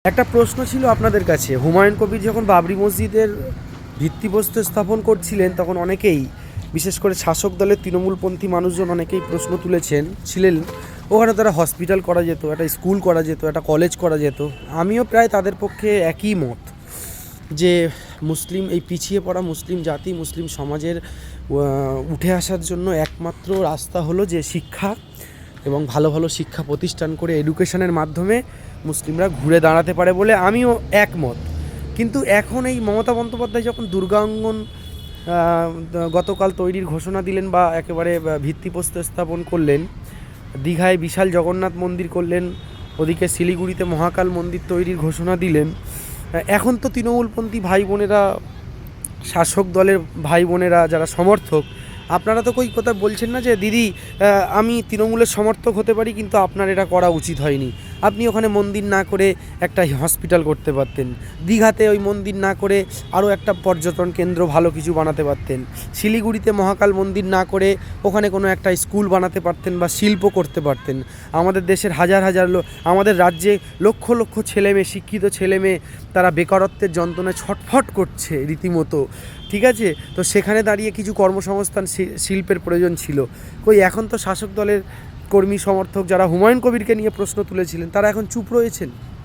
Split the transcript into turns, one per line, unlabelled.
একটা প্রশ্ন ছিল আপনাদের কাছে। হুমায়ুন কবির যখন বাবরি মসজিদের ভিত্তিপ্রস্তর স্থাপন করছিলেন, তখন অনেকেই, বিশেষ করে শাসক দলের তৃণমূলপন্থী মানুষজন অনেকেই প্রশ্ন ছিলেন ওখানে তারা হসপিটাল করা যেত, একটা স্কুল করা যেত, একটা কলেজ করা যেত। আমিও প্রায় তাদের পক্ষে একই মত যে মুসলিম, এই পিছিয়ে পড়া মুসলিম জাতি, মুসলিম সমাজের উঠে আসার জন্য একমাত্র রাস্তা হলো যে শিক্ষা, এবং ভালো ভালো শিক্ষা প্রতিষ্ঠান করে এডুকেশনের মাধ্যমে মুসলিমরা ঘুরে দাঁড়াতে পারে বলে আমিও একমত। কিন্তু এখন এই মমতা বন্দ্যোপাধ্যায় যখন দুর্গাঙ্গন গতকাল তৈরির ঘোষণা দিলেন বা একেবারে ভিত্তিপ্রস্তর স্থাপন করলেন, দীঘায় বিশাল জগন্নাথ মন্দির করলেন, ওদিকে শিলিগুড়িতে মহাকাল মন্দির তৈরির ঘোষণা দিলেন, এখন তো তৃণমূলপন্থী ভাই বোনেরা, শাসক দলের ভাই বোনেরা যারা সমর্থক, আপনারা তো কথা বলছেন না যে দিদি আমি তৃণমূলের সমর্থক হতে পারি, কিন্তু আপনার এটা করা উচিত হয়নি। আপনি ওখানে মন্দির না করে একটা হসপিটাল করতে পারতেন, দীঘাতে ওই মন্দির না করে আরও একটা পর্যটন কেন্দ্র ভালো কিছু বানাতে পারতেন, শিলিগুড়িতে মহাকাল মন্দির না করে ওখানে কোনো একটা স্কুল বানাতে পারতেন বা শিল্প করতে পারতেন। আমাদের দেশের হাজার হাজার আমাদের রাজ্যে লক্ষ লক্ষ ছেলেমেয়ে, শিক্ষিত ছেলেমেয়ে, তারা বেকারত্বের যন্ত্রণায় ছটফট করছে রীতিমতো, ঠিক আছে? তো সেখানে দাঁড়িয়ে কিছু কর্মসংস্থান, শিল্পের প্রয়োজন ছিল। এখন তো শাসক দলের কর্মী সমর্থক যারা হুমায়ুন কবিরকে নিয়ে প্রশ্ন তুলেছিলেন, তারা এখন চুপ রয়েছেন।